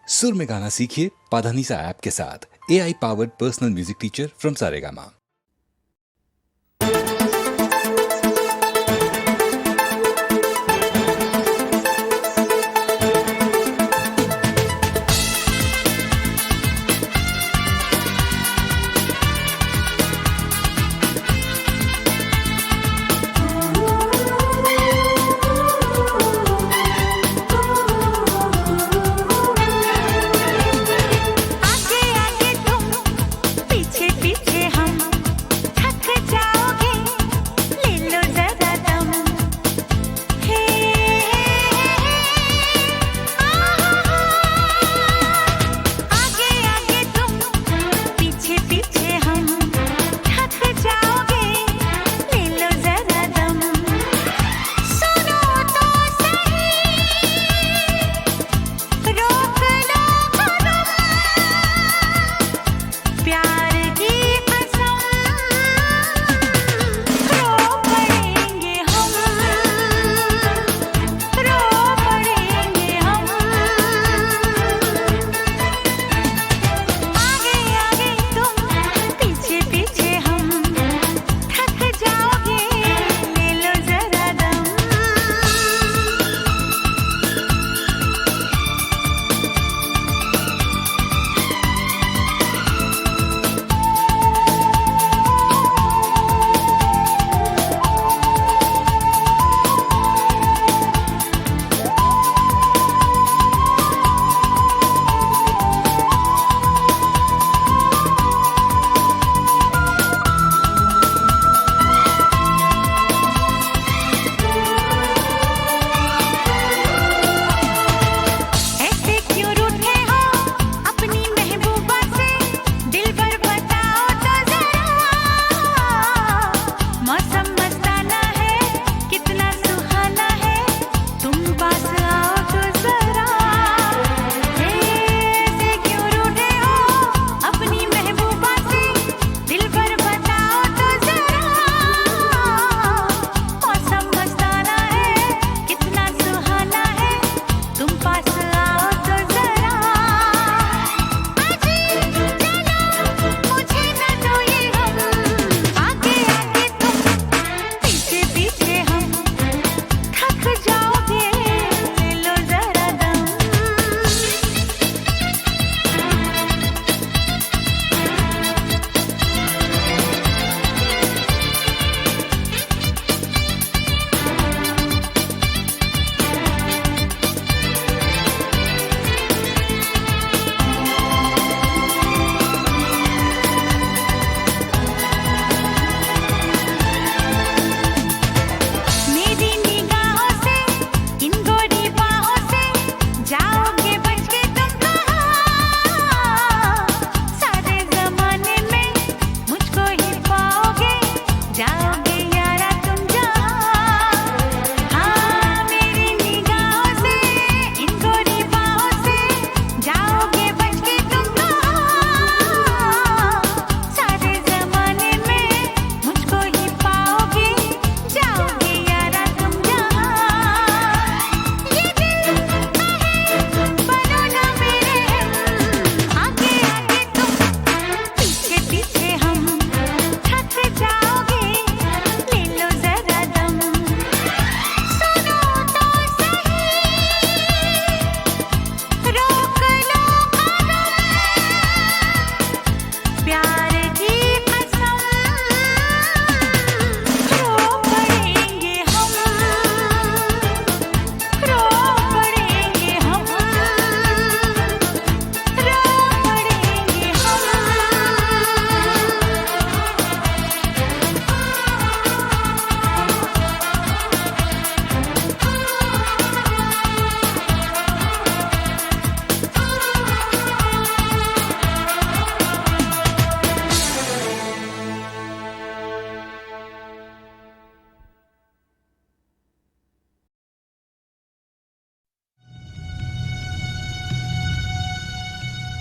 सुर में गाना सीखिए पाधानीसा ऐप के साथ। AI powered personal music teacher from Saregama.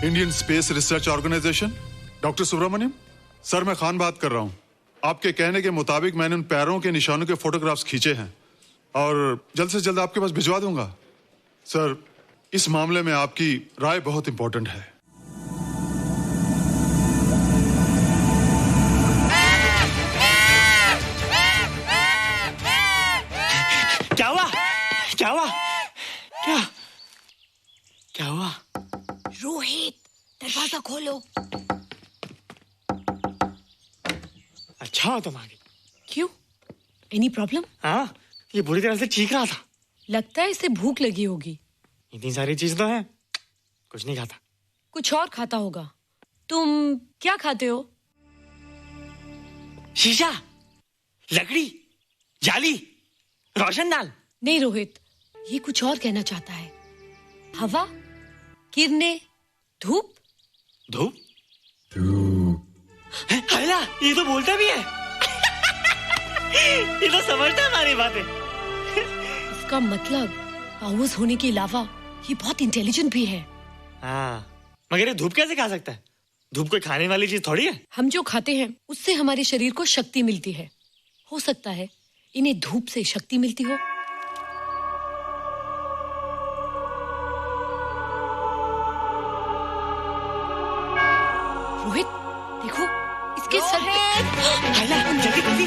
Indian Space Research Organisation, doctor Subramaniam sir, मैं खान बात कर रहा हूँ। आपके कहने के मुताबिक मैंने उन पैरों के निशानों के फोटोग्राफ्स खींचे हैं और जल्द से जल्द आपके पास भिजवा दूंगा। सर, इस मामले में आपकी राय बहुत इंपॉर्टेंट है। क्या हुआ? क्या हुआ? क्या क्या हुआ? रोहित, दरवाजा खोलो। अच्छा तुम आ गई। क्यों? Any problem? हाँ, ये बुरी तरह से चीख रहा था। लगता है इसे भूख लगी होगी। इतनी सारी चीज तो है, कुछ नहीं खाता। कुछ और खाता होगा। तुम क्या खाते हो? शीशा, लकड़ी, जाली, रोशनदान। नहीं रोहित, ये कुछ और कहना चाहता है। हवा, किरणें, धूप। धूप? हैला, ये तो बोलता भी है। ये तो समझता है हमारी बातें। इसका मतलब पाउस होने के अलावा ये बहुत इंटेलिजेंट भी है। हाँ, मगर ये धूप कैसे खा सकता है? धूप कोई खाने वाली चीज थोड़ी है। हम जो खाते हैं उससे हमारे शरीर को शक्ति मिलती है। हो सकता है इन्हें धूप से शक्ति मिलती हो। रोहित, देखो इसके सर पे। हैला, जल्दी जल्दी।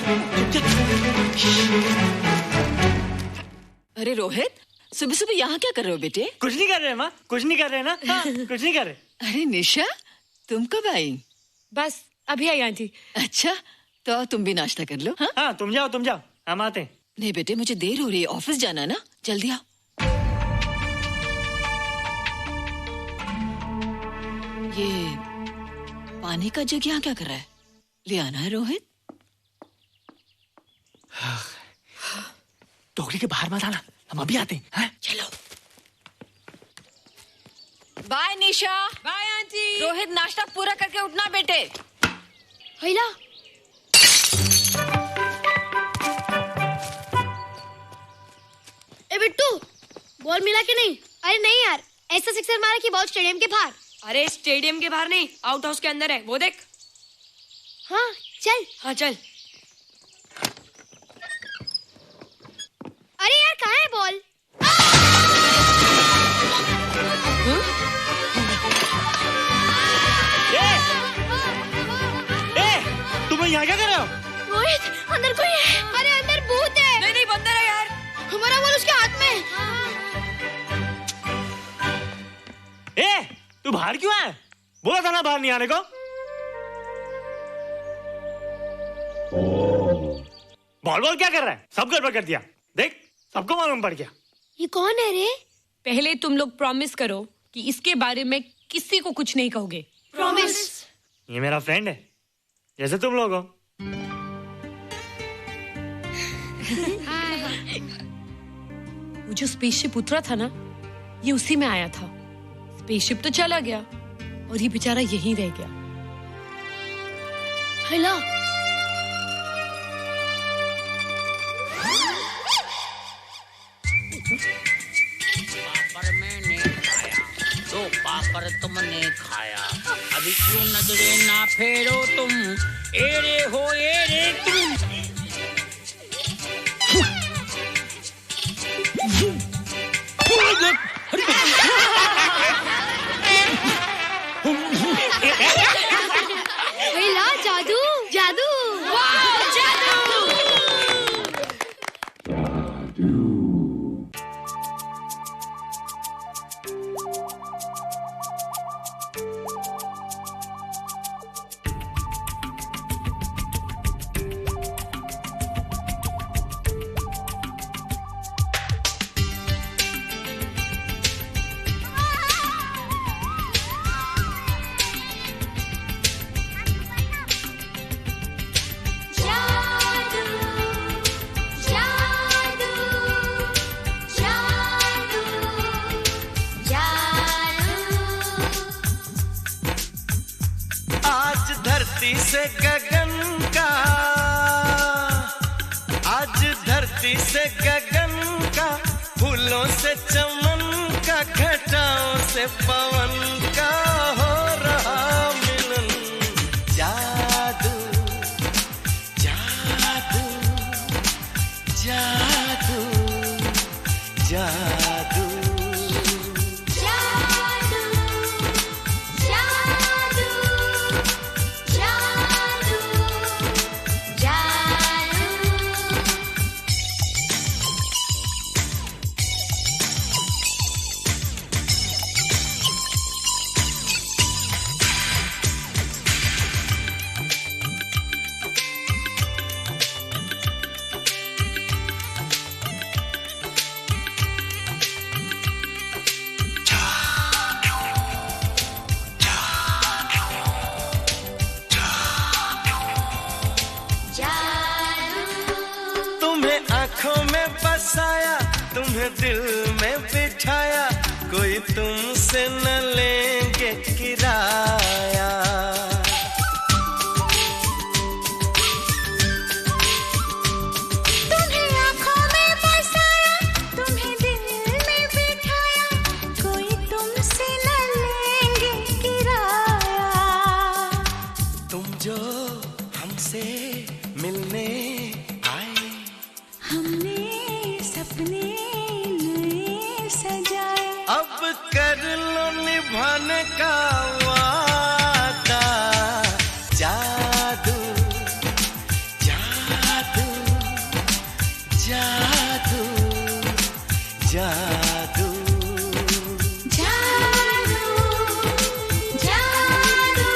अरे रोहित, सुबह सुबह यहाँ क्या कर रहे हो बेटे? कुछ नहीं कर रहे माँ, कुछ नहीं कर रहे ना। हाँ, कुछ नहीं कर रहे। अरे निशा, तुम कब आई? बस अभी आई आंटी। अच्छा, तो तुम भी नाश्ता कर लो। हाँ, हाँ, तुम जाओ, हम आते हैं। नहीं बेटे, मुझे देर हो रही है, ऑफिस जाना ना, जल्दी आओ। ये पानी का जग यहाँ क्या कर रहा है? ले आना है रोहित। टोकरी के बाहर मत आना, हम अभी आते हैं। हाँ? चलो। Bye Nisha. Bye aunty. Rohit, नाश्ता पूरा करके उठना बेटे। हैला, ए बिट्टू, बॉल मिला कि नहीं? अरे नहीं यार, ऐसा सिक्सर मारा कि बॉल स्टेडियम के बाहर। अरे स्टेडियम के बाहर नहीं, आउट हाउस के अंदर है, वो देख। हाँ चल। हाँ चल। अरे यार कहाँ है बॉल? तुम यहाँ क्या कर रहे हो? रोहित, अंदर कोई है। अरे अंदर भूत है। नहीं बंदर है यार। हमारा बॉल उसके हाथ में। तू बाहर क्यों है? बोला था ना बाहर नहीं आने को। बॉल क्या कर रहा है? सब गड़बड़ कर दिया। देख, सबको मालूम पड़ गया। ये कौन है रे? पहले तुम लोग प्रॉमिस करो कि इसके बारे में किसी को कुछ नहीं कहोगे। प्रॉमिस। ये मेरा फ्रेंड है, जैसे तुम लोग हो। वो जो स्पेसशिप उतरा था ना, ये उसी में आया था। स्पेसशिप तो चला गया और ये बेचारा यहीं रह गया। हैला, पापड़ मैंने खाया, दो पापड़ तुमने खाया, अभी क्यों नजरे ना फेरो तुम, एरे हो एरे तुम। हैला, जादू जादू। धरती से गगन का, आज धरती से गगन का, फूलों से चमन का, घटाओं से पवन का हो रहा मिलन। जादू जादू जादू जादू दिल में बिठाया, कोई तुमसे न लेंगे किराया। तुम्हें आँखों में बसाया, तुम्हें दिल में बिठाया, कोई तुमसे न लेंगे किराया। तुम जो हमसे मिलने आए, हमने सपने नए सजाए, अब कर लो निभाने का वादा। जादू जादू जादू जादू जादू जादू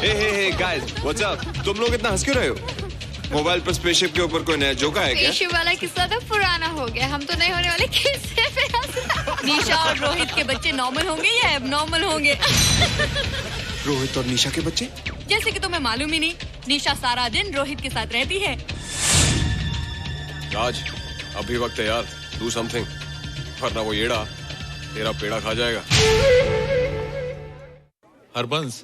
हे गाइस, व्हाट्स अप? तुम लोग इतना हंस क्यों रहे हो? मोबाइल पर स्पेसशिप के ऊपर कोई नया जोक है क्या? स्पेसशिप वाला किस्सा तो पुराना हो गया, हम तो नहीं होने वाले किस्से पे हंसना। निशा और रोहित के बच्चे नॉर्मल होंगे या एबनॉर्मल होंगे? रोहित और निशा के बच्चे? जैसे कि तुम्हें मालूम ही नहीं, निशा सारा दिन रोहित के साथ रहती है। राज, अभी वक्त है यार, डू समथिंग, वरना वो येड़ा तेरा पेड़ा खा जाएगा। हरबंस,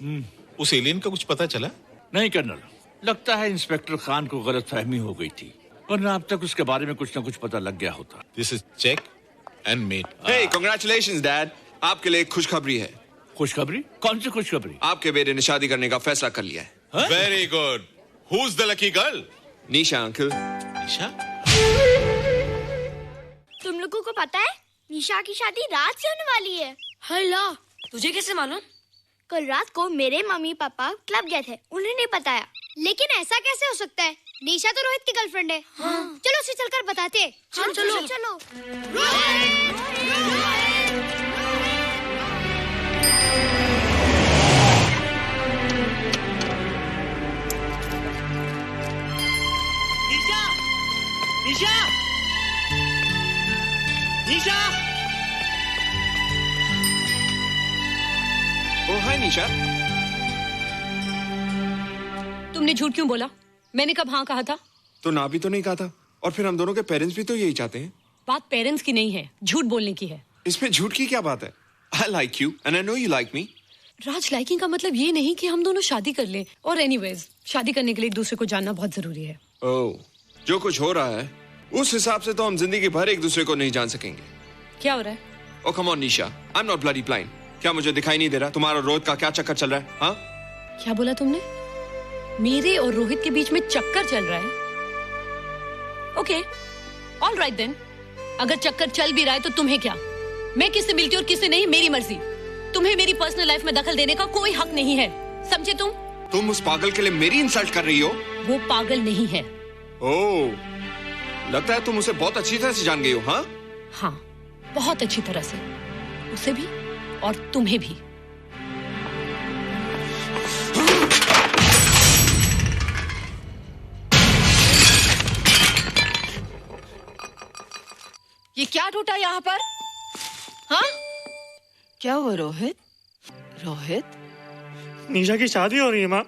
उस एलियन का कुछ पता चला? नहीं कर्नल, लगता है इंस्पेक्टर खान को गलतफहमी हो गई थी, वरना अब तक उसके बारे में कुछ न कुछ पता लग गया होता। This is check and mate. Hey, congratulations dad, आपके लिए एक खुशखबरी है। खुशखबरी? कौन सी खुशखबरी? आपके बेटे ने शादी करने का फैसला कर लिया है। Very good. Who is the lucky girl? Nisha uncle. Nisha? तुम लोगों को पता है निशा की शादी रात से होने वाली है। हल्ला, तुझे कैसे मालूम? कल रात को मेरे मम्मी पापा क्लब गए थे, उन्हें नहीं बताया। लेकिन ऐसा कैसे हो सकता है? निशा तो रोहित की गर्लफ्रेंड है। हाँ। चलो उसे चलकर बताते हैं। हाँ, चलो चलो। निशा! निशा! निशा! ओ हाय निशा। तुमने झूठ क्यों बोला? मैंने कब हाँ कहा था? तो ना भी तो नहीं कहा था, और फिर हम दोनों के पेरेंट्स भी तो यही चाहते हैं। बात पेरेंट्स की नहीं है, झूठ बोलने की है। इसमें झूठ की क्या बात है? I like you and I know you like me. Raj, liking का मतलब ये नहीं कि हम दोनों शादी कर लें। और एनीवेज, शादी करने के लिए एक दूसरे को जानना बहुत जरूरी है। ओह, जो कुछ हो रहा है उस हिसाब से तो हम जिंदगी भर एक दूसरे को नहीं जान सकेंगे। क्या हो रहा है? Oh come on Nisha, I am not bloody blind. क्या मुझे दिखाई नहीं दे रहा तुम्हारा रोहित का क्या चक्कर चल रहा है? हाँ, क्या बोला तुमने? मेरे और रोहित के बीच में चक्कर चल रहा है? Okay, all right then. अगर चक्कर चल भी रहा है तो तुम्हें क्या? मैं किससे मिलती हूँ और किससे नहीं, मेरी मर्जी। तुम्हें मेरी पर्सनल लाइफ में दखल देने का कोई हक नहीं है, समझे तुम? तुम उस पागल के लिए मेरी इंसल्ट कर रही हो? वो पागल नहीं है। ओह, लगता है तुम उसे बहुत अच्छी तरह से जान गई हो। हाँ हाँ, बहुत अच्छी तरह से, उसे भी और तुम्हें भी। ये क्या टूटा यहाँ पर? हाँ, क्या हुआ रोहित? रोहित, निशा की शादी हो रही है माँ,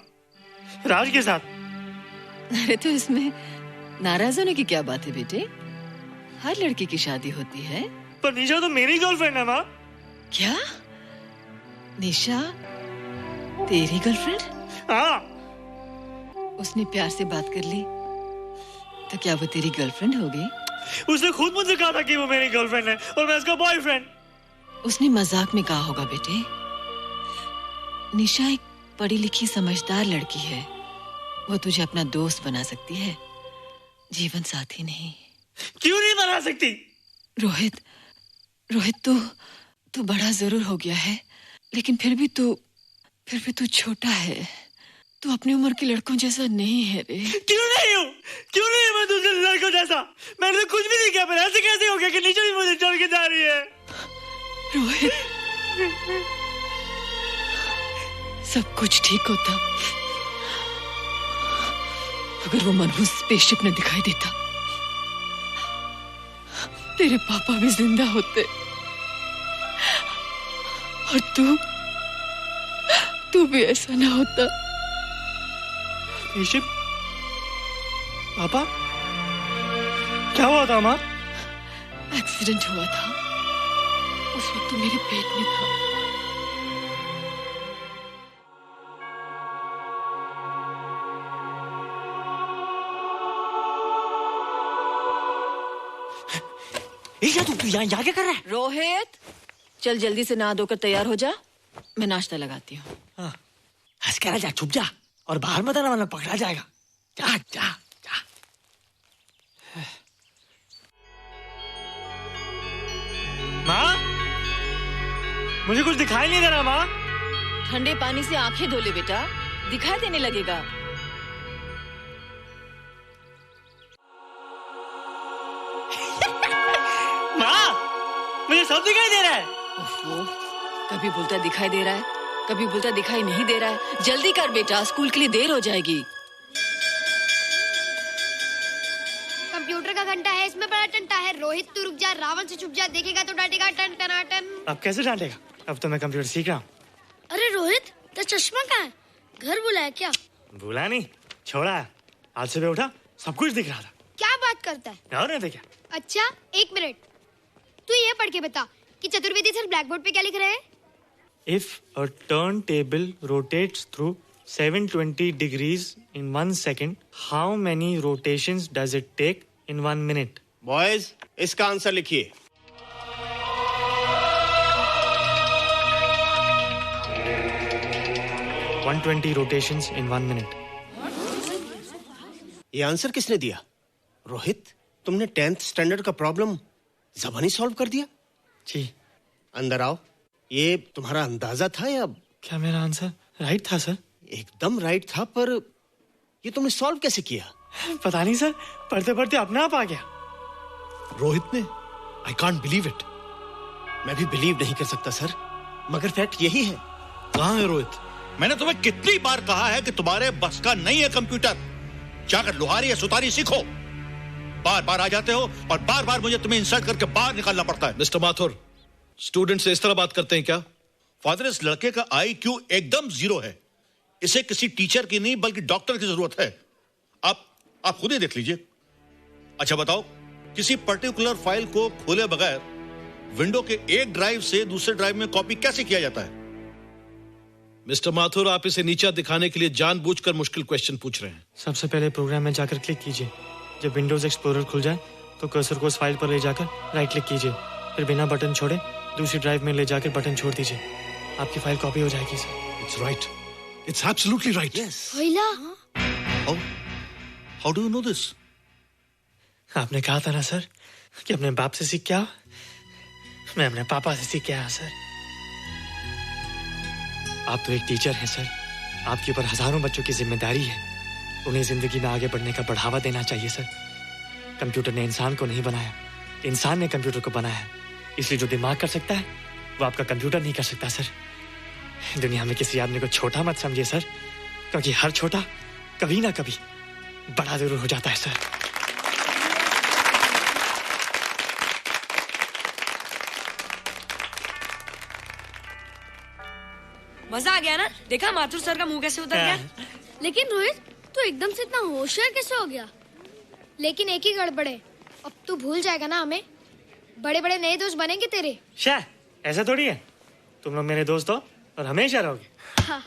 राज के साथ। अरे तो इसमें नाराज होने की क्या बात है बेटे? हर लड़की की शादी होती है। पर निशा तो मेरी गर्लफ्रेंड है माँ। क्या? निशा तेरी गर्लफ्रेंड? हाँ। उसने प्यार से बात कर ली तो क्या वो तेरी गर्लफ्रेंड हो गई? उसने खुद मुझसे कहा था कि वो मेरी गर्लफ्रेंड है और मैं उसका बॉयफ्रेंड। उसने मजाक में कहा होगा बेटे। निशा एक पढ़ी लिखी समझदार लड़की है, वो तुझे अपना दोस्त बना सकती है, जीवन साथी नहीं। क्यों नहीं बना सकती? रोहित, रोहित तू बड़ा जरूर हो गया है, लेकिन फिर भी तू छोटा है। तू अपनी उम्र के लड़कों जैसा नहीं है रे। क्यों नहीं हूँ? क्यों नहीं है मैं दूसरे लड़कों जैसा? मैंने तो कुछ भी नहीं किया, पर ऐसे कैसे हो गया कि निशा भी मुझे छोड़ के जा रही है? रोहित, सब कुछ ठीक होता अगर वो मनहूस स्पेसशिप न दिखाई देता। तेरे पापा भी जिंदा होते और तू भी ऐसा ना होता। ऋषभ, पापा, क्या हुआ था माँ? एक्सीडेंट हुआ था, उस वक्त तू मेरे पेट में था। तू यहाँ क्या कर रहा है? रोहित, चल जल्दी से नहा धोकर तैयार हो जा, मैं नाश्ता लगाती हूँ। हंस कर जा, छुप जा और बाहर मत आना वरना पकड़ा जाएगा। जा जा जा। माँ, मुझे कुछ दिखाई नहीं दे रहा माँ। ठंडे पानी से आंखें धो ले बेटा, दिखाई देने लगेगा। माँ, मुझे सब दिखाई दे रहा है। ओफो, कभी बोलता दिखाई दे रहा है, कभी बोलता दिखाई नहीं दे रहा है। जल्दी कर बेटा, स्कूल के लिए देर हो जाएगी। कंप्यूटर का घंटा है, इसमें बड़ा टंटा है। रोहित तू रुक जा, रावण से छुप जा, देखेगा तो डांटेगा टन टनाटन। अब कैसे डांटेगा? अब तो मैं कंप्यूटर सीख रहा हूँ। अरे रोहित, तेरा चश्मा कहाँ है? घर बुलाया क्या? भूला नहीं, छोड़ा है। आज सुबह उठा, सब कुछ दिख रहा था। क्या बात करता है? और नहीं तो क्या? अच्छा, एक मिनट, तू ये पढ़ के बता कि चतुर्वेदी सर ब्लैक बोर्ड पे क्या लिख रहे हैं? If a turntable rotates through 720 degrees in 1 second, how many rotations does it take in 1 minute? Boys, इसका आंसर लिखिए। One 120 rotations in 1 minute. ये आंसर किसने दिया? रोहित, तुमने 10th स्टैंडर्ड का प्रॉब्लम ज़बानी सॉल्व कर दिया? जी। अंदर आओ। ये तुम्हारा अंदाजा था या? क्या मेरा आंसर राइट था सर? एकदम राइट था, पर ये तुमने सॉल्व कैसे किया? पता नहीं सर, पढ़ते पढ़ते अपने आप आ गया। रोहित ने? I can't believe it. मैं भी बिलीव नहीं कर सकता सर, मगर फैक्ट यही है। कहाँ है रोहित? मैंने तुम्हें कितनी बार कहा है कि तुम्हारे बस का नहीं है कंप्यूटर। जाकर लोहारी या सुतारी सीखो। बार बार आ जाते हो और बार बार मुझे तुम्हें इंसल्ट करके बाहर निकालना पड़ता है। मिस्टर माथुर, स्टूडेंट से इस तरह बात करते हैं क्या? फादर, इस लड़के का IQ एकदम 0 है। इसे किसी टीचर की नहीं बल्कि डॉक्टर की जरूरत है। आप खुद ही देख लीजिए। अच्छा बताओ, किसी पर्टिकुलर फाइल को खोले बगैर विंडो के एक ड्राइव से दूसरे ड्राइव में कॉपी कैसे किया जाता है? मिस्टर माथुर, आप इसे नीचा दिखाने के लिए जानबूझकर मुश्किल क्वेश्चन पूछ रहे हैं। सबसे पहले प्रोग्राम में जाकर क्लिक कीजिए। जब विंडोज एक्सप्लोरर खुल जाए तो कर्सर को उस फाइल पर ले जाकर राइट क्लिक कीजिए, फिर बिना बटन छोड़े दूसरी ड्राइव में ले जाकर बटन छोड़ दीजिए। आपकी फाइल कॉपी हो जाएगी sir. It's right, it's absolutely right. How do you know this? आपने कहा था ना सर कि अपने बाप से सीख के आओ। मैं अपने पापा से सीख के आया सर। आप तो एक टीचर हैं सर, आपके ऊपर हजारों बच्चों की जिम्मेदारी है। उन्हें जिंदगी में आगे बढ़ने का बढ़ावा देना चाहिए सर। कंप्यूटर ने इंसान को नहीं बनाया, इंसान ने कंप्यूटर को बनाया। इसलिए जो दिमाग कर सकता है वो आपका कंप्यूटर नहीं कर सकता सर। दुनिया में किसी आदमी को छोटा मत समझिए सर, क्योंकि हर छोटा कभी ना कभी बड़ा जरूर हो जाता है सर। मजा आ गया ना? देखा माथुर सर का मुंह कैसे उतर गया? लेकिन रोहित, तू एकदम से इतना होशियार कैसे हो गया? लेकिन एक ही गड़बड़ है, अब तू भूल जाएगा ना हमें। बड़े बड़े नए दोस्त बनेंगे तेरे। शाह, ऐसा थोड़ी है। तुम लोग मेरे दोस्त हो और हमेशा रहोगे। हाँ।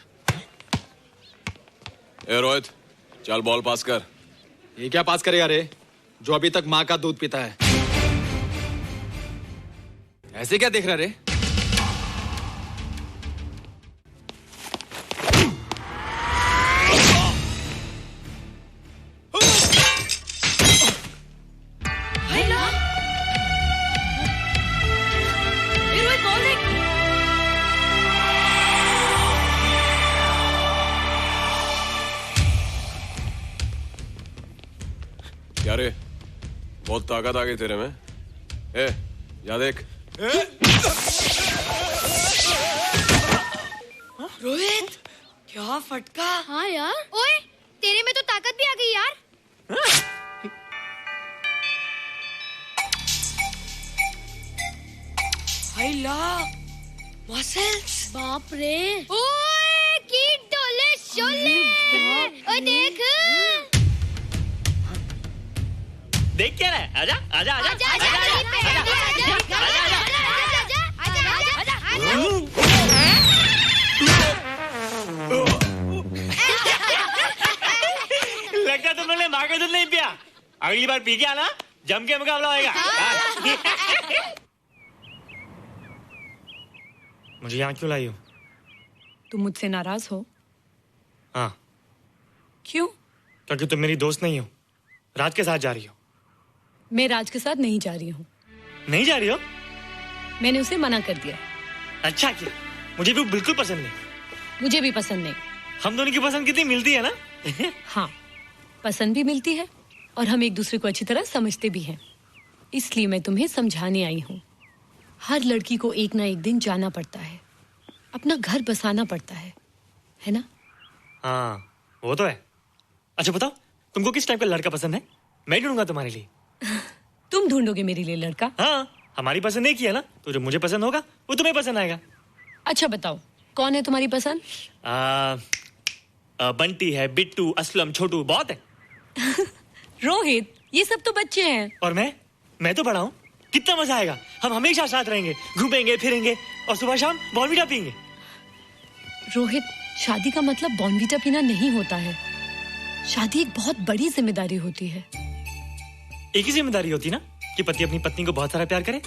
ए रोहित, चल बॉल पास कर। ये क्या पास करेगा रे, जो अभी तक माँ का दूध पीता है? ऐसे क्या देख रहा रे? क्या रे, बहुत ताकत आ गई तेरे में। ए, या देख। रोहित, क्या फटका। हाँ यार, ओए तेरे में तो ताकत भी आ गई यार। हाय ला, मसल्स। बाप रे। ओए कीट डोले शोले। ओए देख। देख क्या रहा है? आजा आजा आजा आजा आजा लगता तुमने माँ का दूध नहीं पिया। अगली बार पी के आना, जम के मुकाबला होएगा। मुझे यहाँ क्यों लाई हो? तुम मुझसे नाराज हो? हाँ। क्यों? क्योंकि तुम मेरी दोस्त नहीं हो, राज के साथ जा रही हो। मैं राज के साथ नहीं जा रही हूँ। नहीं जा रही हो? मैंने उसे मना कर दिया। अच्छा किया, मुझे भी बिल्कुल पसंद नहीं। मुझे भी पसंद नहीं। हम दोनों की पसंद कितनी मिलती है ना? हाँ, पसंद भी मिलती है और हम एक दूसरे को अच्छी तरह समझते भी हैं। इसलिए मैं तुम्हें समझाने आई हूँ। हर लड़की को एक ना एक दिन जाना पड़ता है, अपना घर बसाना पड़ता है ना? हाँ, वो तो है। अच्छा बताओ, तुमको किस टाइप का लड़का पसंद है? मैं ढूंढूंगा तुम्हारे लिए। तुम ढूंढोगे मेरे लिए लड़का? हाँ, हमारी पसंद एक ही है ना, तो जो मुझे पसंद होगा वो तुम्हें पसंद आएगा। अच्छा बताओ, कौन है तुम्हारी पसंद? बंटी है, बिट्टू, असलम, छोटू, बहुत है। रोहित, ये सब तो बच्चे हैं। और मैं तो बड़ा हूँ। कितना मजा आएगा, हम हमेशा साथ रहेंगे, घूमेंगे फिरेंगे और सुबह शाम बॉर्नवीटा पीएंगे। रोहित, शादी का मतलब बॉर्नवीटा पीना नहीं होता है। शादी एक बहुत बड़ी जिम्मेदारी होती है। एक ही जिम्मेदारी होती ना कि पति अपनी पत्नी को बहुत सारा प्यार करे।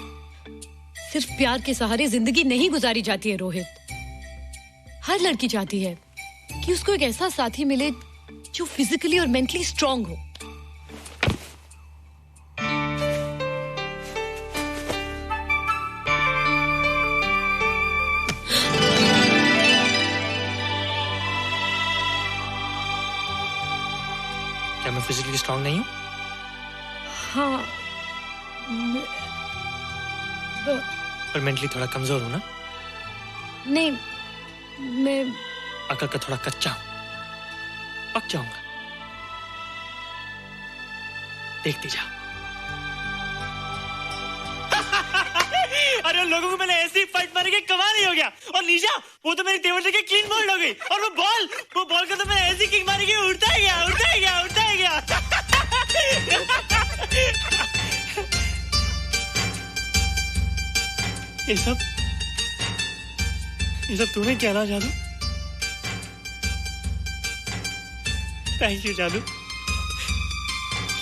सिर्फ प्यार के सहारे जिंदगी नहीं गुजारी जाती है रोहित। हर लड़की चाहती है कि उसको एक ऐसा साथी मिले जो फिजिकली और मेंटली स्ट्रांग हो। क्या मैं फिजिकली स्ट्रांग नहीं हूँ? हाँ, पर मेंटली थोड़ा कमजोर हूँ ना? नहीं, मैं अकल का थोड़ा कच्चा हूँ, पक जाऊंगा। देखती जा। अरे लोगों को मैंने ऐसी फाइट मारी कि कमाल ही हो गया। और निशा, वो तो मेरी टेबल से क्लीन बोल्ड हो गई। और वो बॉल का तो मैंने ऐसी किक मारी कि उड़ता ही गया, उड़ता ही गया, उड़ता ही गया। ये सब तूने क्या ना जादू? थैंक यू जादू,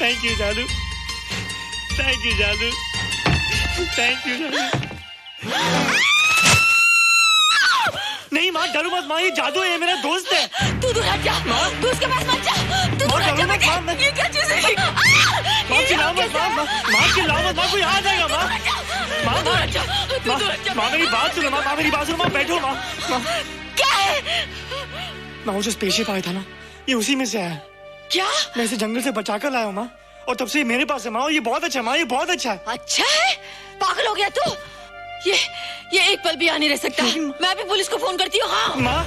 थैंक यू जादू, थैंक यू जादू, थैंक यू जादू। नहीं माँ, डरो मत माँ, ये जादू है, ये मेरा दोस्त है। तू दूर हट जा, तू उसके पास मत जा, तू दूर हट जा। मैं ये क्या चीज़ है? माँ चिल्लाओ मत, माँ चिल्लाओ मत, माँ कोई आ जाएगा। माँ मेरी बात सुनो, माँ मेरी बात सुनो, माँ बैठो। माँ क्या है? माँ वो जो स्पेसशिप आया था ना, ये उसी में से आया। क्या? मैं इसे जंगल से बचाकर लाया हूँ माँ, और तब से ये मेरे पास है माँ। और ये बहुत अच्छा है माँ, ये बहुत अच्छा है। अच्छा है? पागल हो गया तू? ये एक पल भी यहाँ नहीं रह सकता। मैं अभी पुलिस को फोन करती हूँ। हाँ माँ,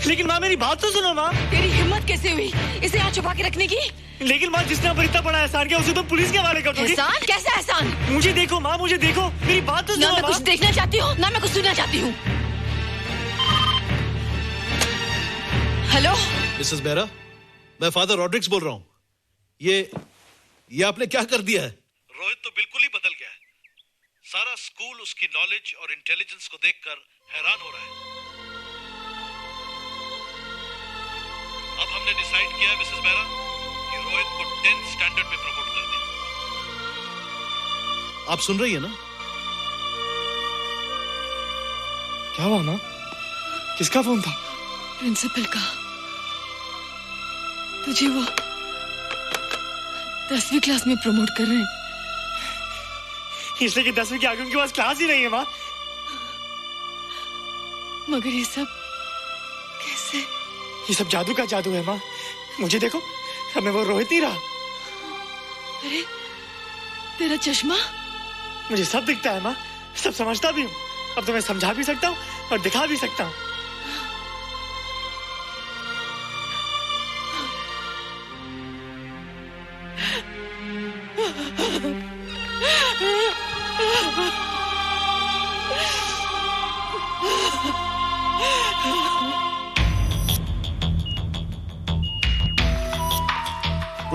लेकिन माँ मेरी बात तो सुनो माँ। तेरी हिम्मत कैसे हुई इसे यहाँ छुपा के रखने की? लेकिन माँ, जिसने पर इतना बड़ा एहसान किया उसे तो पुलिस के हवाले कर दोगी। एहसान? कैसा एहसान? मुझे देखो माँ, मुझे देखो, मेरी बात तो सुनो। ना मैं कुछ देखना चाहती हूँ, ना मैं कुछ सुनना चाहती हूँ। हेलो मिसेस बेरा, मैं फादर रॉड्रिक्स बोल रहा हूँ। ये आपने क्या कर दिया है? रोहित तो बिल्कुल ही बदल गया है। सारा स्कूल उसकी नॉलेज और इंटेलिजेंस को देखकर हैरान हो रहा है। अब हमने डिसाइड किया है मिसेस बेरा कि रोहित को 10th स्टैंडर्ड में प्रमोट कर दें। आप सुन रही है ना? क्या हुआ माँ? किसका फोन था? प्रिंसिपल का। तुझे वो 10वीं क्लास में प्रमोट कर रहे हैं। इसलिए कि 10वीं के आगे उनके पास क्लास ही नहीं है माँ। मगर ये सब कैसे? ये सब जादू का जादू है माँ। मुझे देखो, हमें वो रोहित नहीं रहा। अरे तेरा चश्मा? मुझे सब दिखता है माँ, सब समझता भी हूँ। अब तो मैं समझा भी सकता हूँ और दिखा भी सकता हूँ।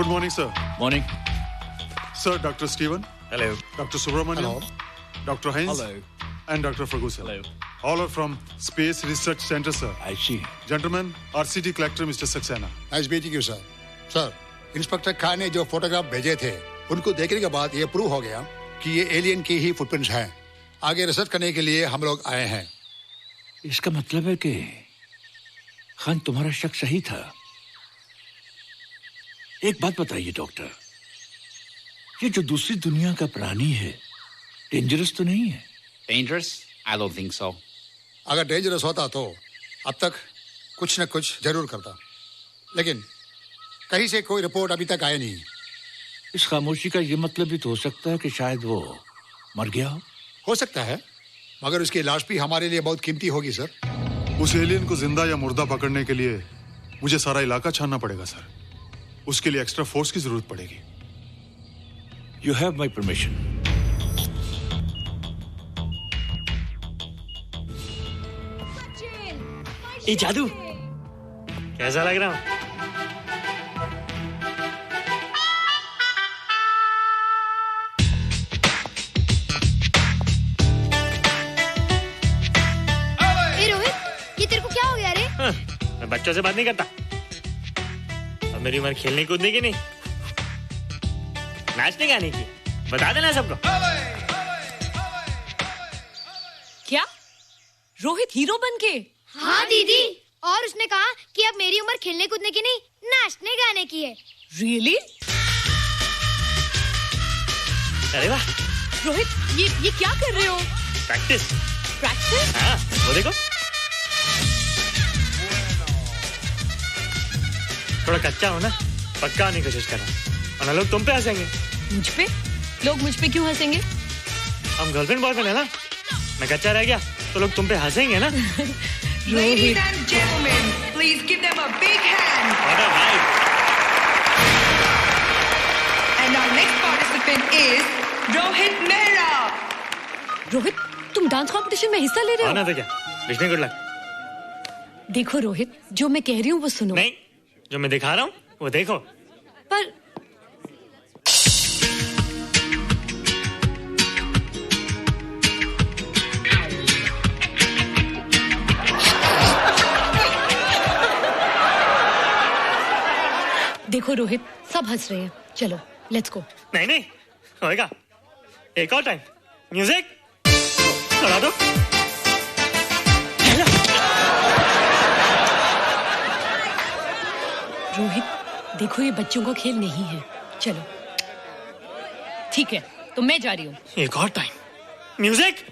Good morning, sir. Morning. Sir, Dr. Stephen. Hello. Dr. Subramaniam. Dr. Heinz. Hello. And Dr. Ferguson. Hello. All are from Space Research Center, sir. I see. Gentlemen, RCT collector Mr. Saxena. Nice meeting you sir. Sir, inspector Khan ने जो photograph भेजे थे उनको देखने के बाद ये prove हो गया कि ये एलियन की ही फुटप्रिंट्स हैं। आगे रिसर्च करने के लिए हम लोग आए हैं। इसका मतलब है कि खान तुम्हारा शक सही था। एक बात बताइए डॉक्टर, ये जो दूसरी दुनिया का प्राणी है डेंजरस तो नहीं है? Dangerous? I don't think so. अगर डेंजरस होता तो अब तक कुछ न कुछ जरूर करता, लेकिन कहीं से कोई रिपोर्ट अभी तक आई नहीं। इस खामोशी का ये मतलब भी तो हो सकता है कि शायद वो मर गया हो सकता है, मगर उसकी लाश भी हमारे लिए बहुत कीमती होगी सर। उस एलियन को जिंदा या मुर्दा पकड़ने के लिए मुझे सारा इलाका छानना पड़ेगा सर। उसके लिए एक्स्ट्रा फोर्स की जरूरत पड़ेगी। You have my permission. ये जादू कैसा लग रहा हूँ? ये तेरे को क्या हो गया रे? मैं बच्चों से बात नहीं करता। अब मेरी उम्र खेलने कूदने की नहीं, नाचने गाने की। बता देना सबको। क्या रोहित हीरो बन के? हाँ दीदी, और उसने कहा कि अब मेरी उम्र खेलने कूदने की नहीं, नाचने गाने की है। रियली? अरे वाह रोहित, ये क्या कर रहे हो? प्रैक्टिस। प्रैक्टिस? हाँ, वो देखो थोड़ा कच्चा हो ना, पक्का होने की कोशिश कर रहा हूँ, वरना लोग तुम पे हंसेंगे। मुझ पे? लोग मुझ पे क्यों हंसेंगे? हम गर्लफ्रेंड बॉयफ्रेंड है ना, मैं कच्चा रह गया तो लोग तुम पे हंसेंगे ना। Ladies and gentlemen, please give them a big hand. What a vibe. And our next participant is Rohit Mehra. Rohit, तुम डांस कंपटीशन में हिस्सा ले रहे हो? ना तो क्या, विश मी गुड लक। देखो रोहित, जो मैं कह रही हूँ वो सुनो। नहीं, जो मैं दिखा रहा हूँ वो देखो। पर देखो रोहित, सब हंस रहे हैं। चलो लेट्स गो। नहीं नहीं होएगा, एक और टाइम। म्यूजिक चला दो। रोहित देखो, ये बच्चों का खेल नहीं है। चलो ठीक है, तो मैं जा रही हूँ। एक और time. Music.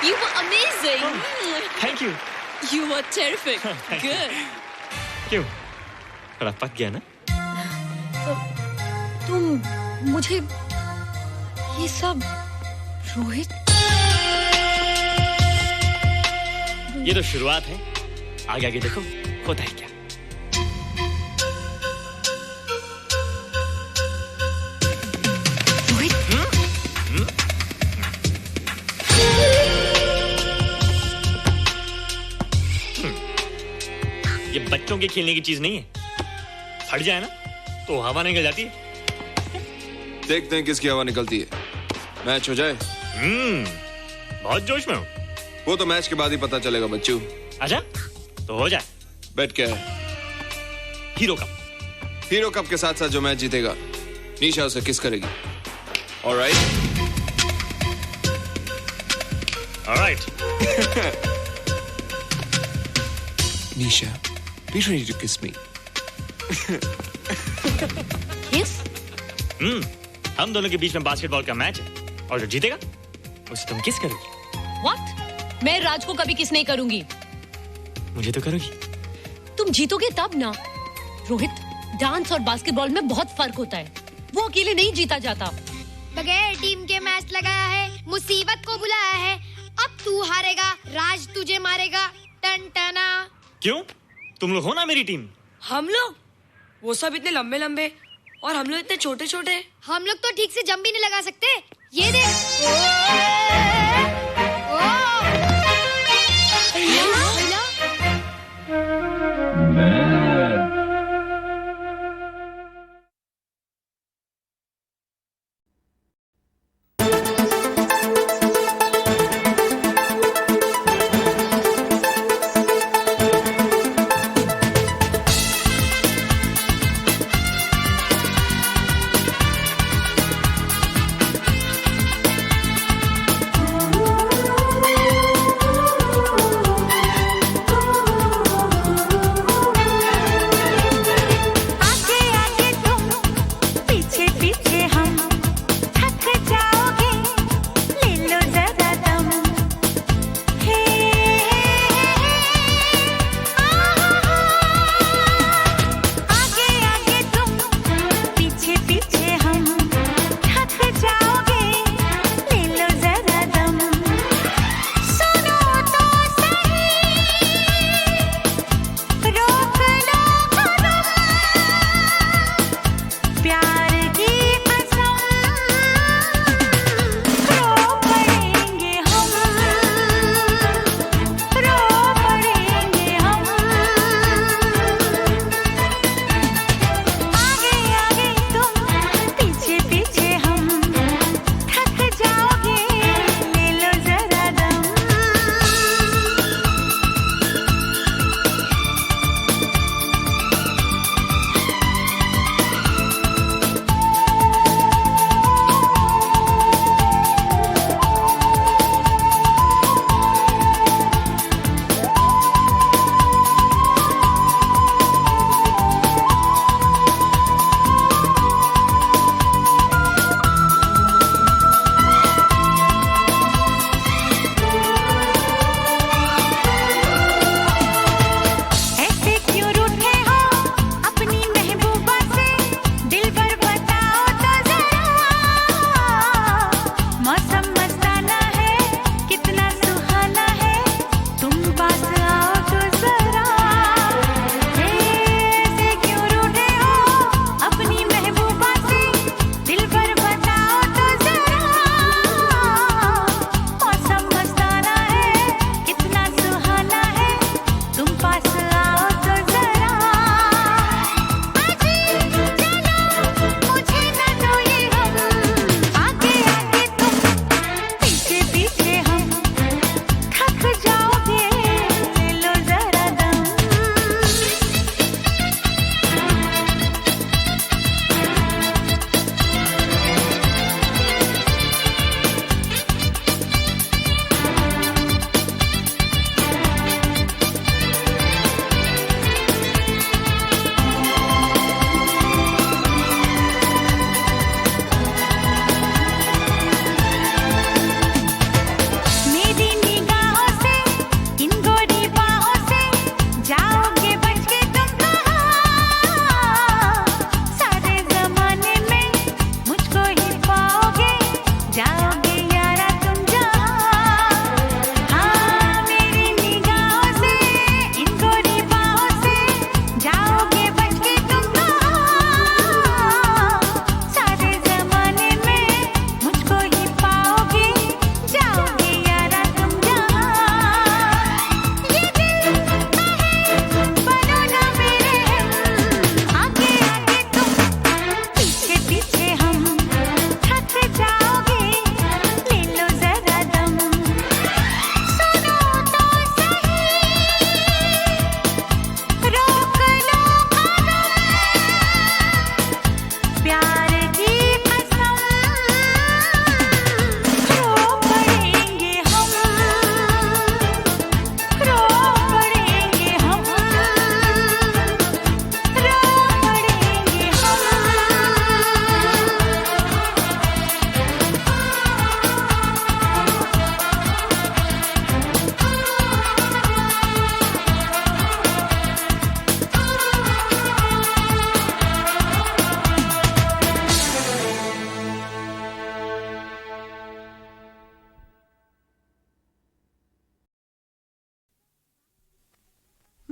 You were amazing. Thank you. You were terrific. Good. क्यों? थोड़ा पक गया ना? तुम मुझे ये सब रोहित, ये तो शुरुआत है, आगे आगे देखो होता है क्या। ये बच्चों के खेलने की चीज नहीं है, फट जाए ना तो हवा निकल जाती है। देखते हैं किसकी हवा निकलती है। मैच हो जाए। बहुत जोश में हूँ। वो तो मैच के बाद ही पता चलेगा बच्चू। अच्छा तो हो जाए। बेट क्या है? Hero cup. हीरो कप के साथ साथ जो मैच जीतेगा निशा उसे किस करेगी। Alright. Nisha, be ready to kiss me. Kiss? हम दोनों के बीच में बास्केटबॉल का मैच है और जो जीतेगा उसे तुम किस करोगी। What? मैं राज को कभी किस नहीं करूंगी। मुझे तो करोगी। तुम जीतोगे तब ना। रोहित, डांस और बास्केटबॉल में बहुत फर्क होता है, वो अकेले नहीं जीता जाता। बगैर टीम के मैच लगाया है, मुसीबत को बुलाया है, अब तू हारेगा, राज तुझे मारेगा। टन टना। क्यों? तुम लोग हो ना मेरी टीम। हम लोग? वो सब इतने लंबे लंबे और हम लोग इतने छोटे छोटे। हम लोग तो ठीक से जंप भी नहीं लगा सकते। ये देख।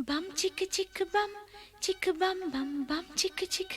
बम चिक चिक बम बम बम चिक चिक।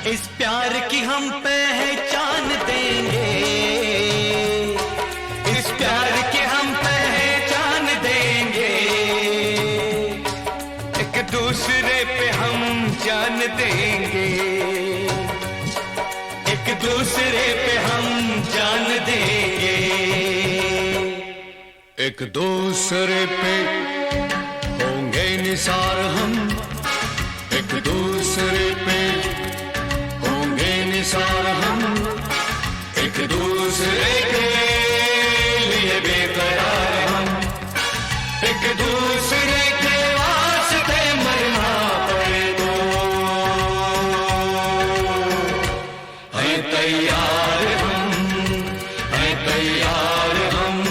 इस प्यार की हम पहचान देंगे, इस प्यार की हम पहचान देंगे, एक दूसरे पे हम जान देंगे, एक दूसरे पे हम जान देंगे, एक दूसरे पे होंगे निसार हम, एक दूसरे पे निसार हम, एक दूसरे के लिए बेकरार हम, एक दूसरे के वास्ते मरना पड़े तो है तैयार हम, है तैयार हम।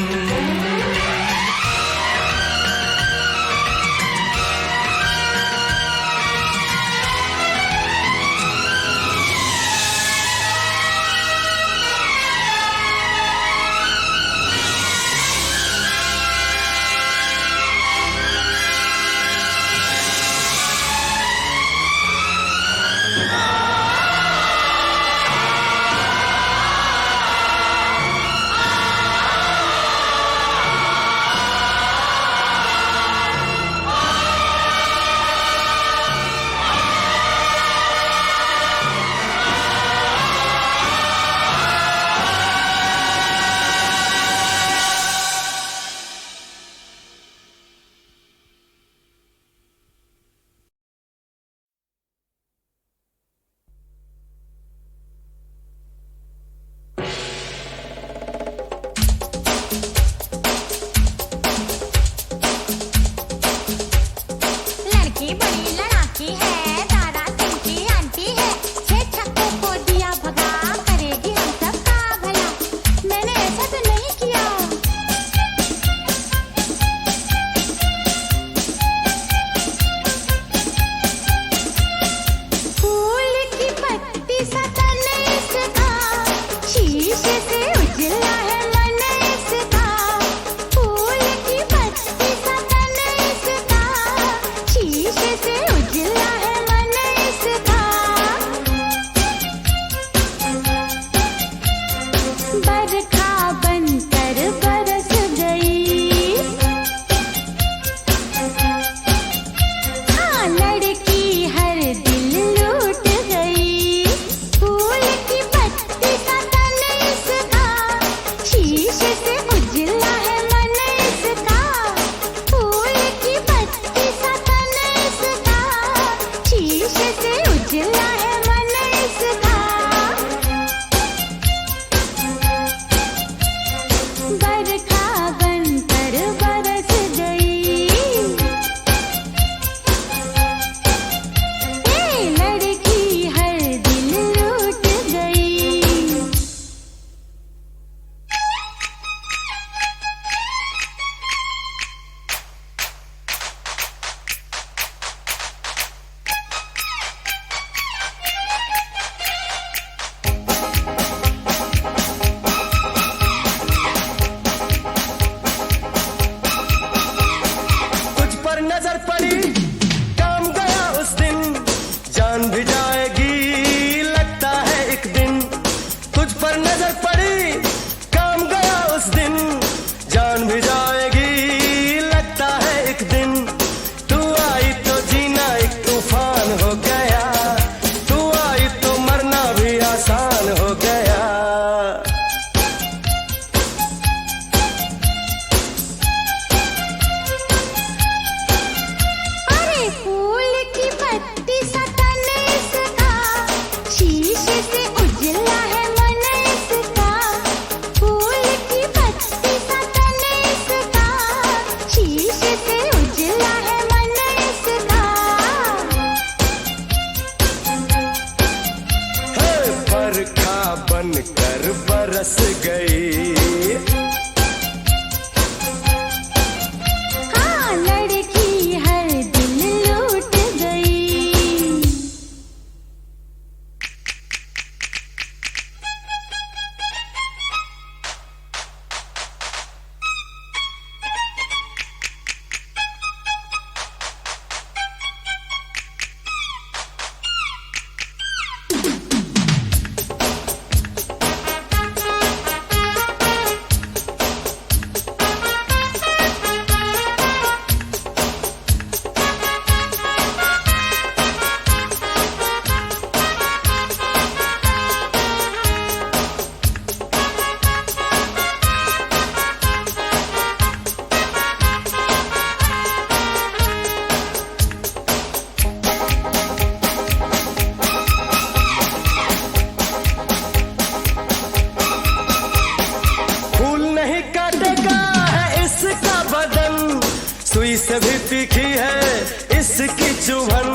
से भी तीखी है इसकी चुभन,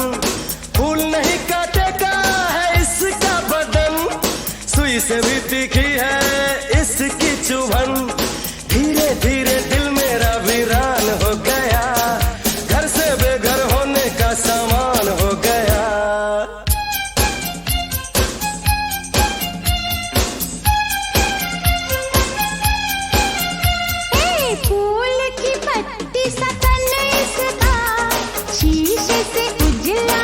फूल नहीं काटेगा है इसका बदन, सुई से भी तीखी है इसकी चुभन, धीरे धीरे दिल मेरा वीरान हो गया, घर से बेघर होने का सामान हो गया। फूल की पत्ती सा तन इसका, शीशे से उजला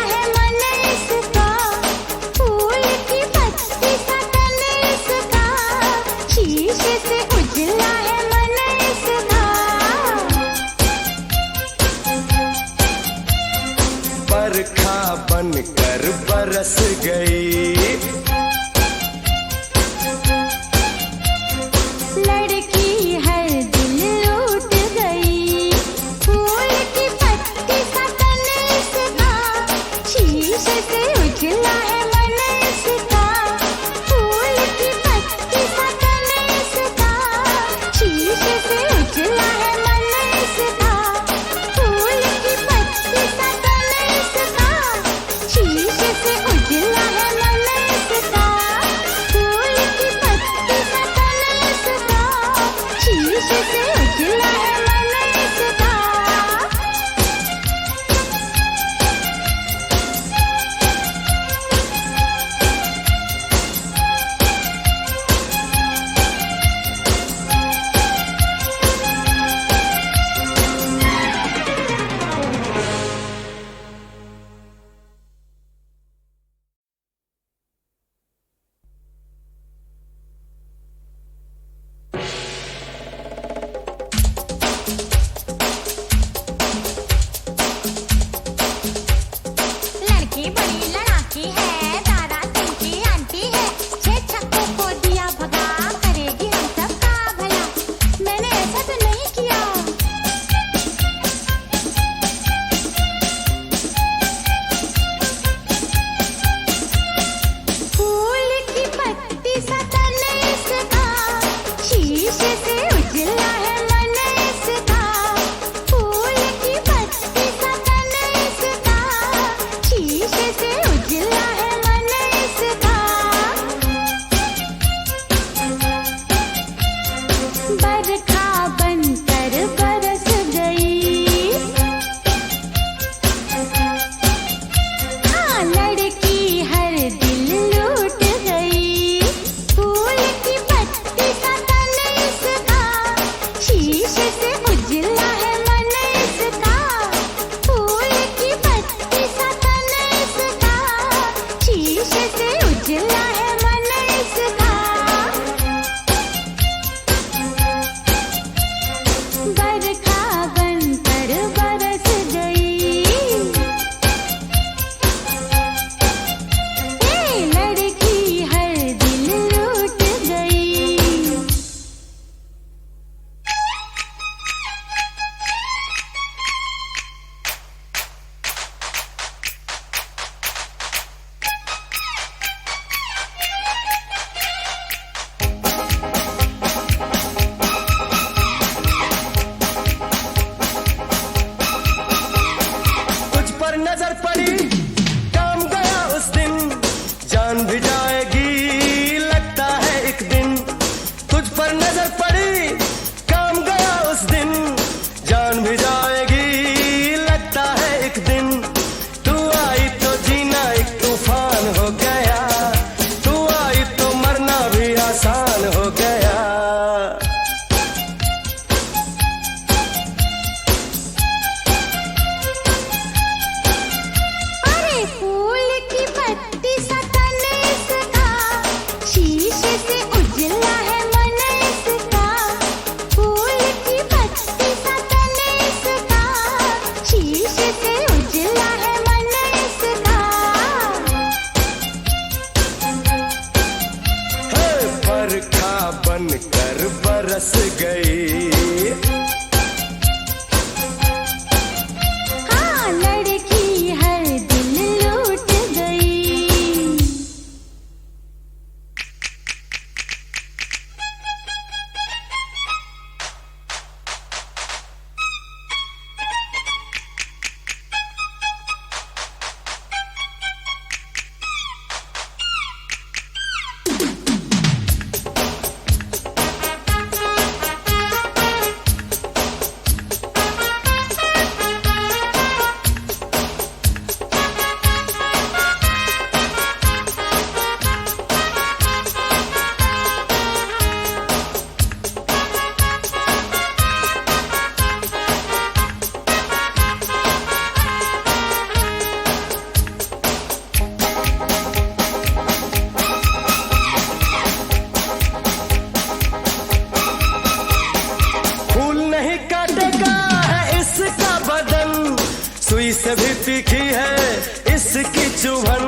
सुई से भी तीखी है इसकी चुभन,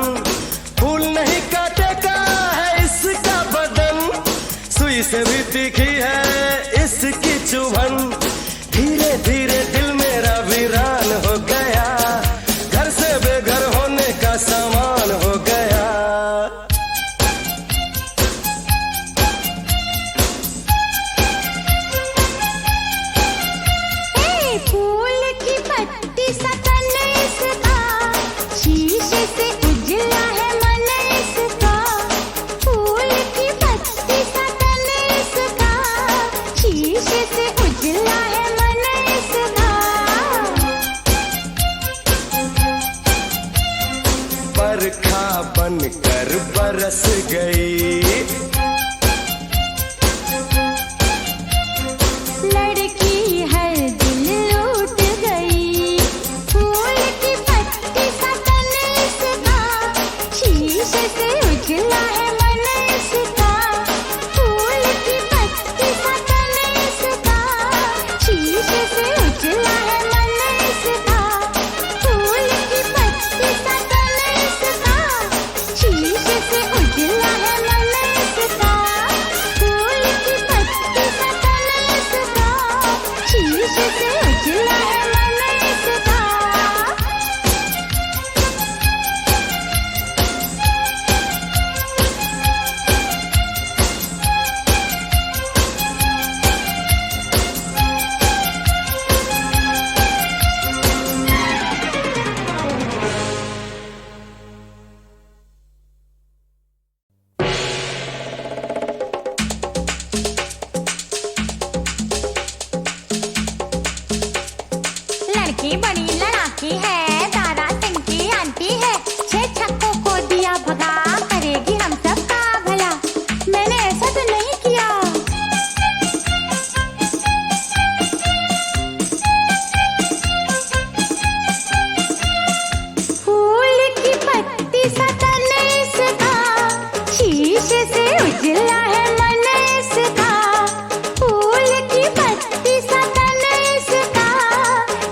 फूल नहीं काटेगा है इसका बदन, सुई से भी तीखी है इसकी चुभन। धीरे धीरे दिल मेरा वीरान हो गया, घर से बेघर होने का सामान हो गया। फूल की पत्ती सा तन इसका, शीशे से उजला है मन इसका। फूल की पत्ती सा तन इसका, शीशे से उजला है मन इसका। बरखा बनकर बरस गई, लड़की हर दिल लूट गई। फूल की पत्ती सा तन इसका, शीशे से उजला है मन इसका। फूल की पत्ती सा तन इसका, शीशे से उजला है मन इसका। फूल की पत्ती सा तन इसका, शीशे से उजला है मन इसका। फूल की पत्ती सा तन इसका, शीशे से उजला है मन इसका। लड़की बड़ी लड़ाकी है, तारा सिंह की आंटी है। 6 छक्कों को दिया भगा, करेगी हम सबका भला। मैंने ऐसा तो नहीं किया। फूल की पत्ती सा तन इसका, शीशे से उजला है मन इसका। फूल की पत्ती सा तन इसका,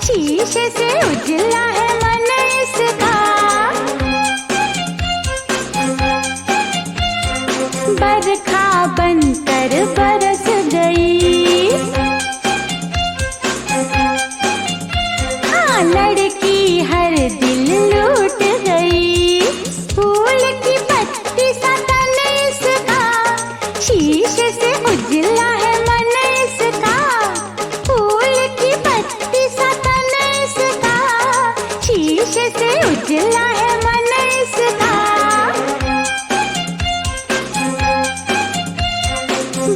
शीशे से उजला है मन इसका। बरखा बनकर बरस गई, हाँ लड़की हर दिल लूट गई। फूल की पत्ती सा तन इसका, शीशे से उजला है मन इसका। फूल की पत्ती सा तन इसका, शीशे से उजला है मन इसका।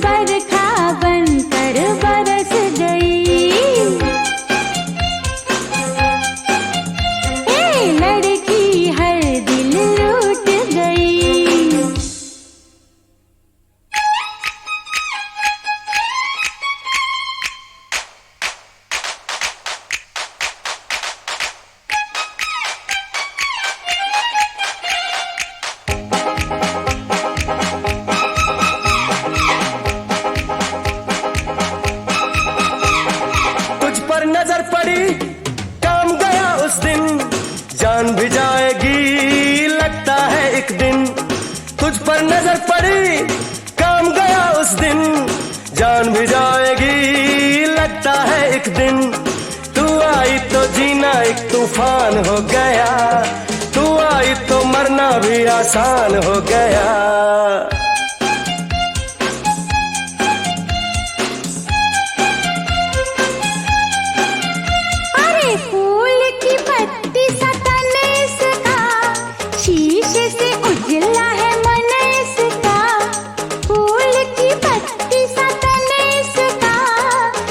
बरखा बनकर बरस गई, लड़की हर दिल लूट गई। तुझ पर नजर पड़ी काम गया उस दिन, जान भी जाएगी लगता है एक दिन। तुझ पर नजर पड़ी काम गया उस दिन, जान भी जाएगी लगता है एक दिन। तू आई तो जीना एक तूफान हो गया, तू आई तो मरना भी आसान हो गया। अरे फूल की पत्ती सा तन इसका, शीशे से उजला है मन इसका। फूल की पत्ती सा तन इसका,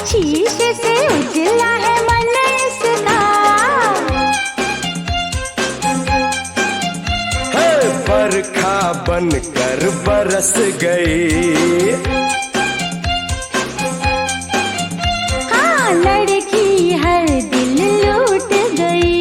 शीशे से उजला है मन इसका। है बरखा बनकर बरस गई, हाँ लड़की हर दिल लूट गई।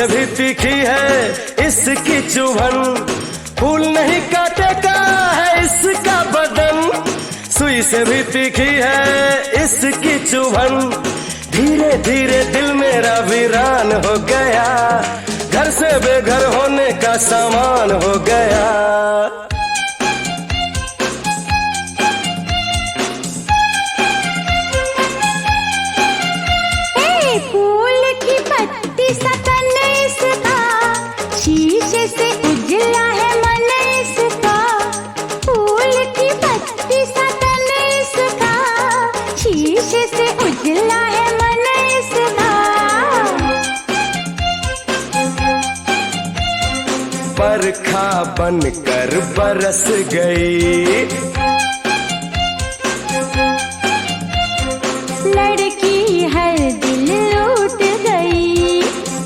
से भी तीखी है इसकी चुभन, फूल नहीं काटेगा है इसका बदन, सुई से भी तीखी है इसकी चुभन। धीरे धीरे दिल मेरा वीरान हो गया, घर से बेघर होने का सामान हो गया। फूल की पत्ती सा तन इसका, शीशे से उजला है मन इसका। फूल की पत्ती सा तन इसका, शीशे से उजला है मन इसका। बरखा बनकर बरस गई, लड़की हर दिल लूट गई।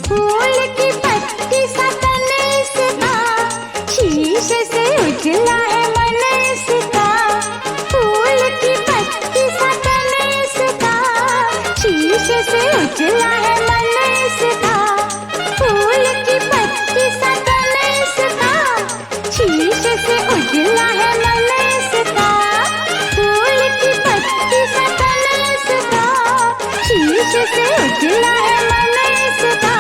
फूल की पत्ती सा तन इसका, शीशे से उजला है मन इसका। फूल की पत्ती सा तन इसका, शीशे से उजला है मन इसका। फूल की पत्ती सा तन इसका, शीशे से उजला है मन इसका। फूल की पत्ती सा तन इसका, शीशे से उजला है मन इसका।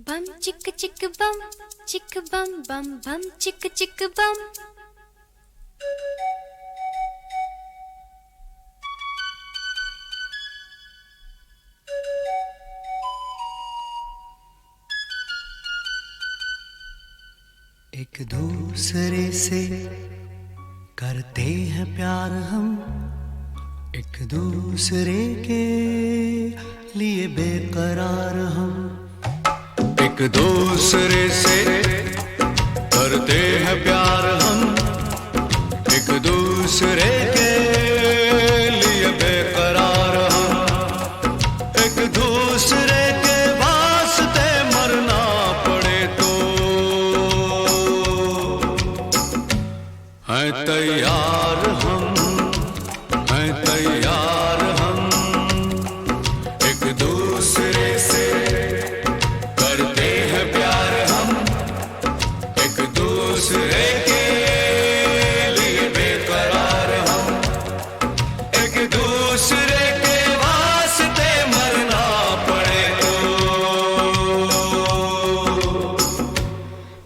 बम चिक चिक बम चिक बम बम बम चिक चिक बम। एक दूसरे से करते हैं प्यार हम, एक दूसरे के लिए बेकरार हम। एक दूसरे से करते हैं प्यार हम, एक दूसरे के लिए बेकरार हम। एक दूसरे के वास्ते मरना पड़े तो हैं तैयार हम, हैं तैयार हम। एक दूसरे से करते हैं प्यार हम, एक दूसरे के लिए बेकरार हम। एक दूसरे के वास्ते मरना पड़े तो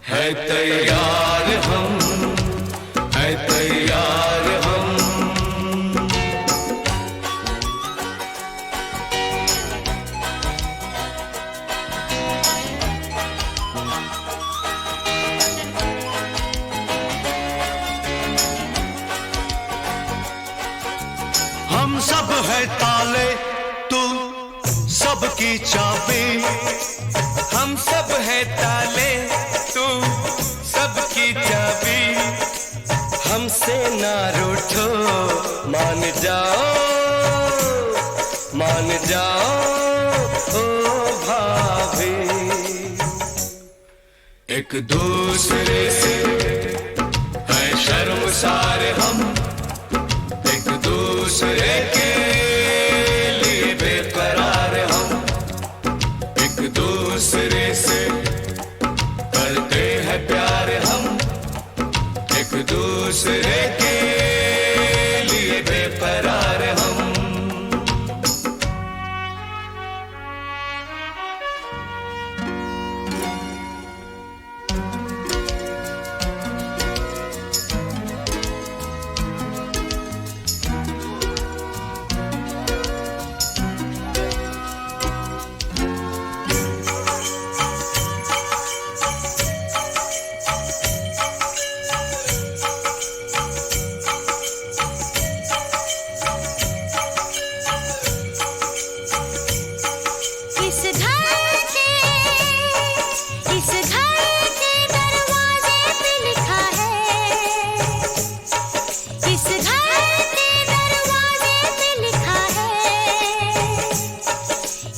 है तैयार हम, है तैयार हम। हम सब है ताले, तू सबकी चाबी। हम सब है ताले, तू सबकी चाबी। हमसे ना रूठो, मान जाओ, मान जाओ ओ भाभी। एक दूसरे से है शर्मसार हम, एक दूसरे के लिए बेकरार हम। एक दूसरे से करते हैं प्यार हम, एक दूसरे के लिए बेकरार हम। इस घर के दरवाजे पे लिखा है,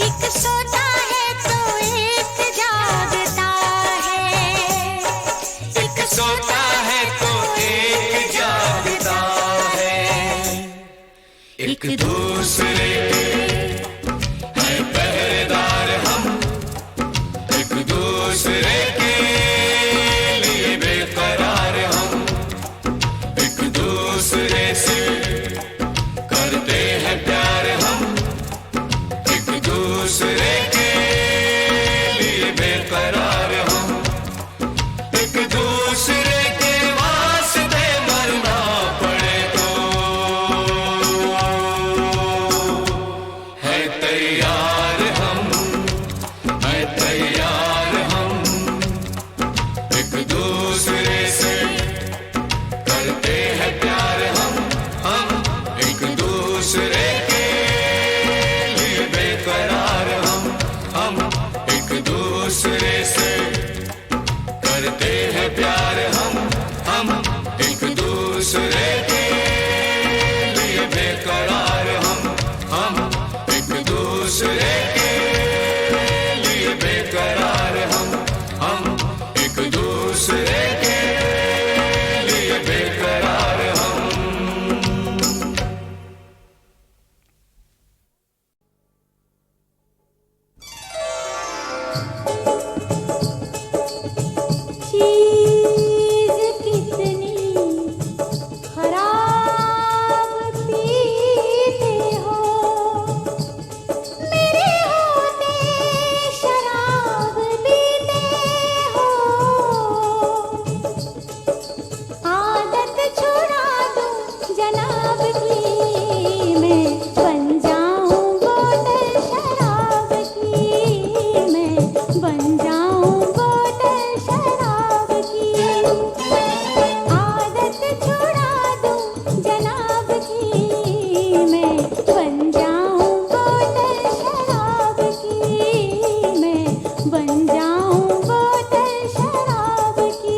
एक सोता है तो एक जागता है, एक सोता है तो एक जागता है, एक दूसरे के हैं पहरेदार हम, एक दूसरे के लिए बेकरार हम, एक दूसरे से करते हैं प्यार हम, एक दूसरे के लिए बेकरार हम, एक दूसरे के वास्ते मरना पड़े तो है तैयार हम, है तैयार हम, एक दूसरे से करते हैं प्यार हम एक दूसरे के लिए बेकरार हम एक दूसरे से करते हैं प्यार हम एक दूसरे के लिए बेकरार हम एक दूसरे के लिए बेकरार हम एक दूसरे के लिए बेकरार हम। चीज कितनी खराब पीते हो, मेरे होते शराब पीते हो, आदत छुड़ा दूं जनाब की, मैं बन जाऊं बोतल शराब की, मैं बन जाऊं बोतल शराब की, आदत छुड़ा दूं जनाब की, मैं बन जाऊं बोतल शराब की, मैं बन जाऊं बोतल शराब की।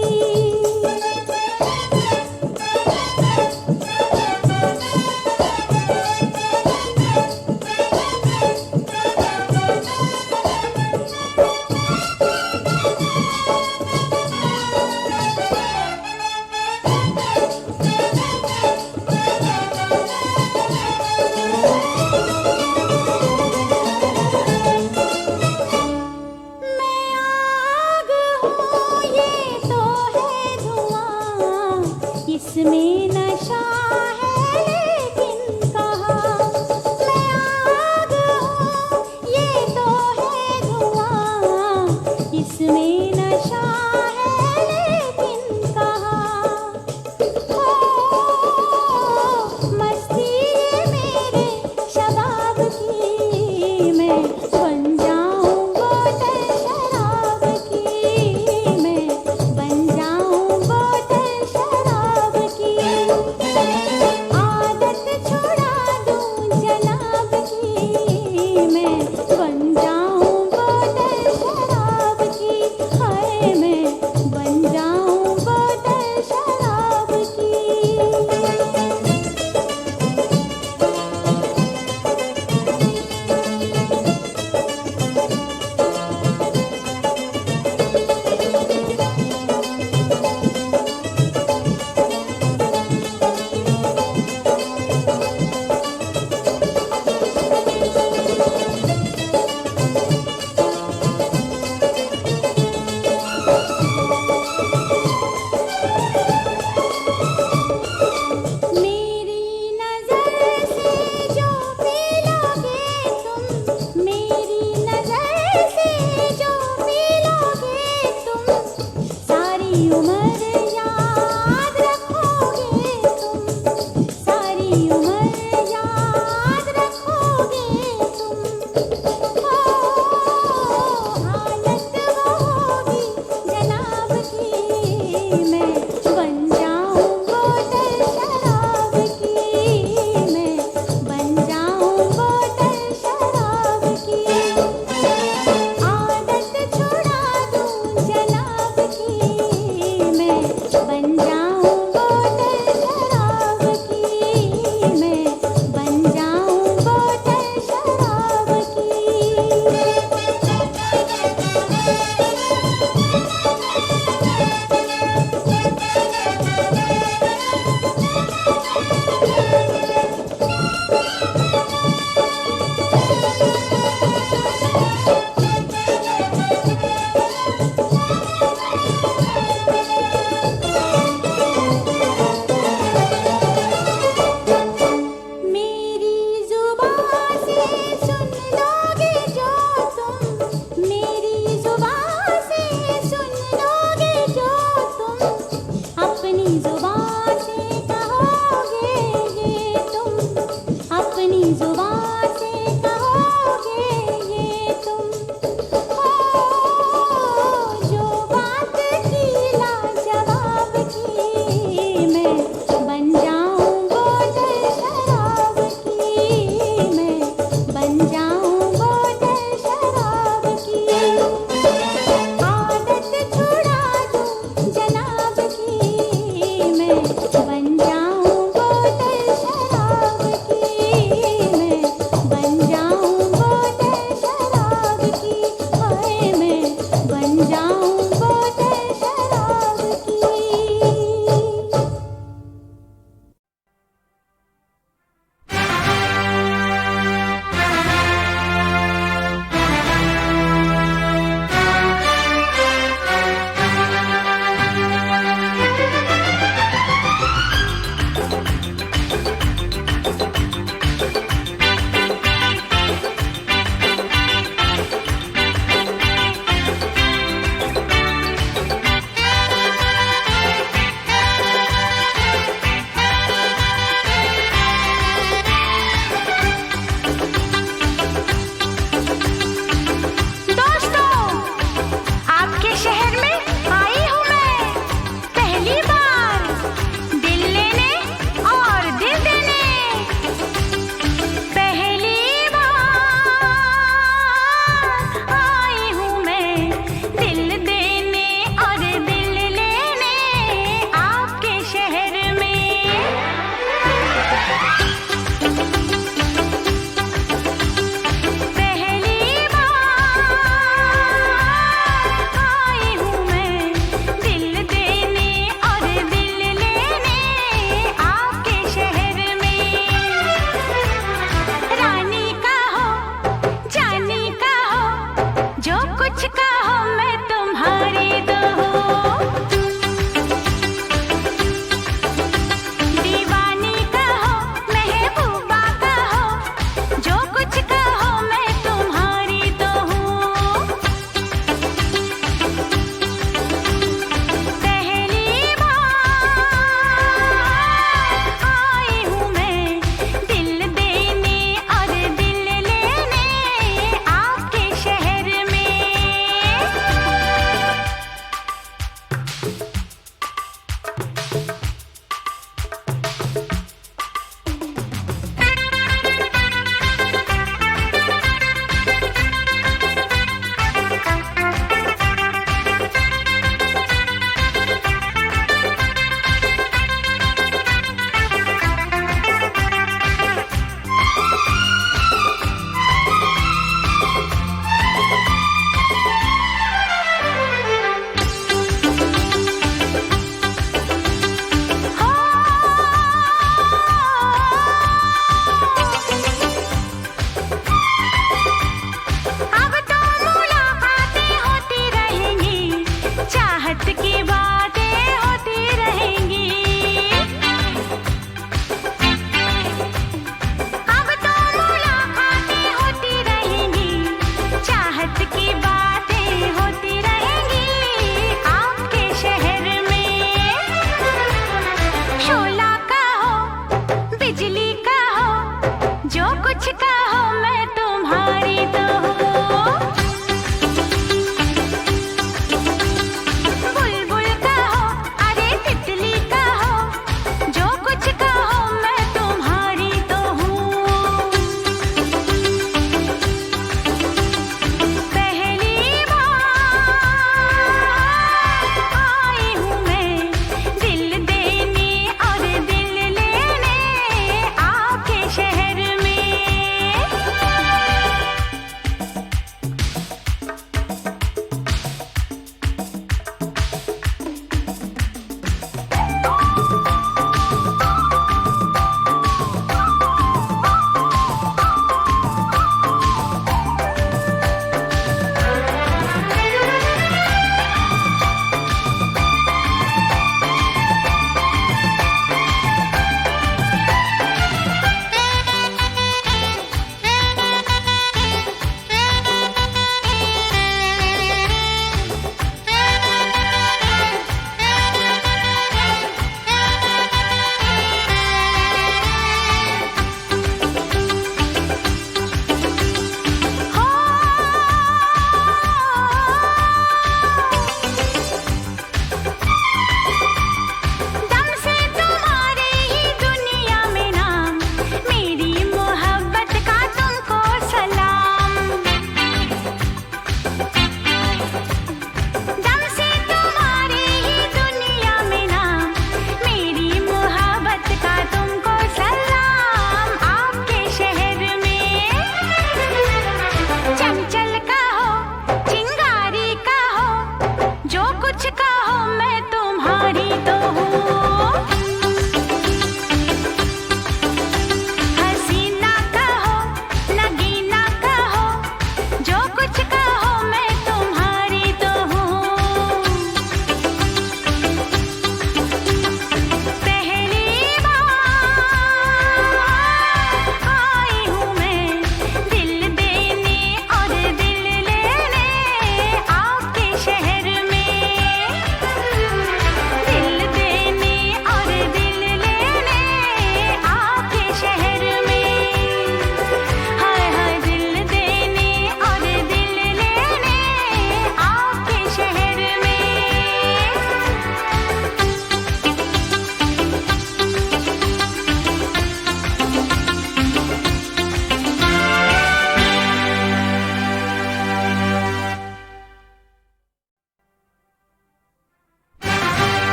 बिजली का